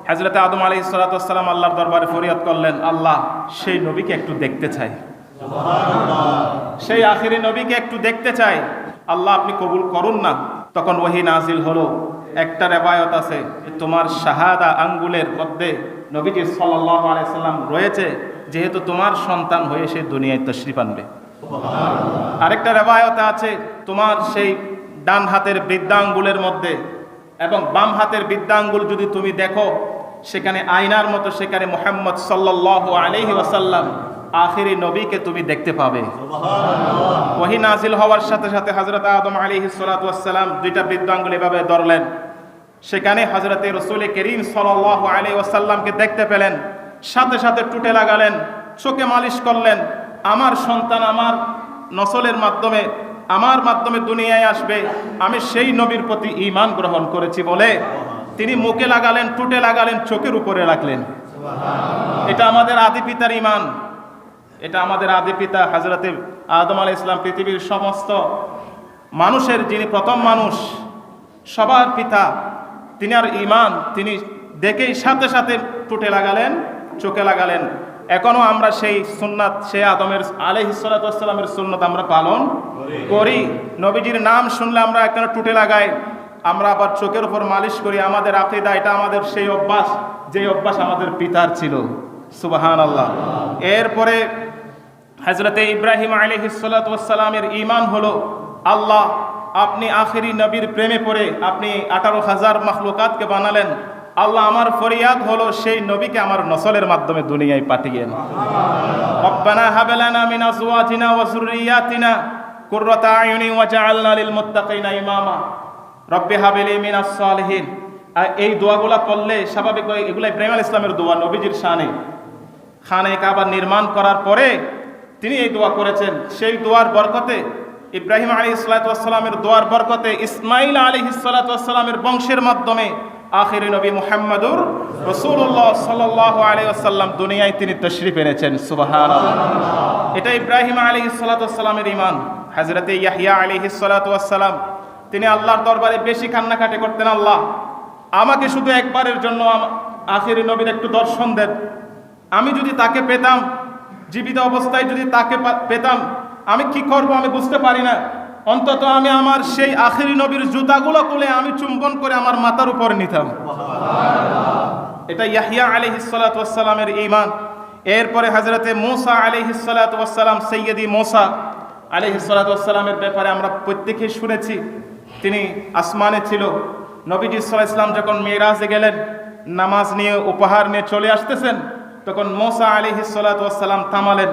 হযরত আদম আলাইহিস সালাতু ওয়াস সালাম আল্লাহর দরবারে ফরিয়াদ করলেন, আল্লাহ সেই নবীকে একটু দেখতে চাই, সেই আখিরি নবীকে একটু দেখতে চাই, আল্লাহ আপনি কবুল করুন না। তখন ওহী নাজিল হলো। একটা রিওয়ায়াত আছে তোমার শাহাদা আঙ্গুলের মধ্যে নবীজি সাল্লাল্লাহু আলাইহি সাল্লাম রয়েছে, যেহেতু তোমার সন্তান হয়ে সে দুনিয়ায় তাশরীফ আনবে। আরেকটা রিওয়ায়াতে আছে তোমার সেই ডান হাতের বৃদ্ধাঙ্গুলের মধ্যে এবং বাম হাতের বৃদ্ধাঙ্গুল যদি তুমি দেখো, সেখানে আয়নার মতো সেখানে মুহাম্মদ সাল্লাল্লাহু আলাইহি ওয়াসাল্লাম আখিরি নবীকে তুমি দেখতে পাবে। ওহী নাজিল হওয়ার সাথে সাথে হযরত আদম আলাইহিস সালাতু ওয়াস সালাম দুইটা বৃদ্ধাঙ্গুল এভাবে ধরলেন, সেখানে হযরতে রাসূল করিম সাল্লাল্লাহু আলাইহি ওয়াসাল্লামকে দেখতে পেলেন। সাথে সাথে টুটে লাগালেন, চোখে মালিশ করলেন, আমার সন্তান আমার নসলের মাধ্যমে আমার মাধ্যমে দুনিয়ায় আসবে, আমি সেই নবীর প্রতি ঈমান গ্রহণ করেছি বলে তিনি মুখে লাগালেন, টুটে লাগালেন, চোখের উপরে রাখলেন। এটা আমাদের আদি পিতার ঈমান, এটা আমাদের আদি পিতা হযরতে আদম আলাইহিস সালাম, পৃথিবীর সমস্ত মানুষের যিনি প্রথম মানুষ, সবার পিতা, তিনি আর ঈমান তিনি দেখেই সাথে সাথে টুটে লাগালেন, চোখে লাগালেন। এখনো আমরা সেই সুন্নাত, সেই আদমের আলাইহিস সালাতু ওয়াস সালামের সুন্নাত আমরা পালন করি। নবীজির নাম শুনলে আমরা এখানে টুটে লাগাই, আমরা আবার চোখের উপর মালিশ করি। আমাদের আকীদা, এটা আমাদের সেই অভ্যাস, যে অভ্যাস আমাদের পিতার ছিল। সুবহানাল্লাহ। এরপরে হযরতে ইব্রাহিম আলাইহিস সালাতু ওয়াস সালামের ঈমান হলো, আল্লাহ আপনি আখিরি নবীর প্রেমে পড়ে আপনি 18,000 মাখলুকাতকে বানালেন, আল্লাহ আমার ফরিয়াদ হলো সেই নবীকে আমার নসলের মাধ্যমে দুনিয়ায় পাঠিয়েন। রব্বানা হাব লানা মিন আজওয়াজিনা ওয়া যুররিয়াতিনা কুররাতা আয়ুনি ওয়াজআলনা লিল মুত্তাকিনা ইমামা রব্বি হাব লি মিনাস সালিহিন। এই দোয়াগুলো পড়লে স্বাভাবিক এগুলো ইব্রাহিম আলাইহিস সালামের দোয়া, নবীজির শানে। খানে কাবা নির্মাণ করার পরে তিনি এই দোয়া করেছেন। সেই দোয়ার বরকতে, ইব্রাহিম আলাইহিস সালাতু ওয়াস সালামের দোয়ার বরকতে ইসমাঈল আলাইহিস সালাতু ওয়াস সালামের বংশের মাধ্যমে আখিরি নবী মুহাম্মদুর রাসূলুল্লাহ সাল্লাল্লাহু আলাইহি ওয়াসাল্লাম দুনিয়ায় তিনি তাশরীফ এনেছেন। সুবহানাল্লাহ। এটা ইব্রাহিম আলাইহিস সালাতু ওয়াস সালামের ঈমান। হযরতে ইয়াহইয়া আলাইহিস সালাতু ওয়াস সালাম তিনি আল্লাহর দরবারে বেশি কান্নাকাটি করতেন, আল্লাহ আমাকে শুধু একবারের জন্য আখিরি নবীর একটু দর্শন দেন, আমি যদি তাকে পেতাম, জীবিত অবস্থায় যদি তাকে পেতাম, আমি কি করব আমি বুঝতে পারি না, অন্তত আমি আমার সেই আখিরি নবীর জুতাগুলো খুলে আমি চুম্বন করে আমার মাথার উপর নিতাম। এটা ইয়াহইয়া আলাইহিস সালাতু ওয়াস সালামের ঈমান। এরপরে হযরতে মূসা আলাইহিস সালাতু ওয়াস সালাম, সাইয়্যিদি মূসা আলাইহিস সালাতু ওয়াস সালামের ব্যাপারে আমরা প্রত্যেকেই শুনেছি, তিনি আসমানে ছিল। নবীজি সাল্লাল্লাহু আলাইহি ওয়াসাল্লাম যখন মিরাজে গেলেন, নামাজ নিয়ে উপহার নিয়ে চলে আসতেছেন, তখন মূসা আলাইহিস সালাতু ওয়াস সালাম থামালেন,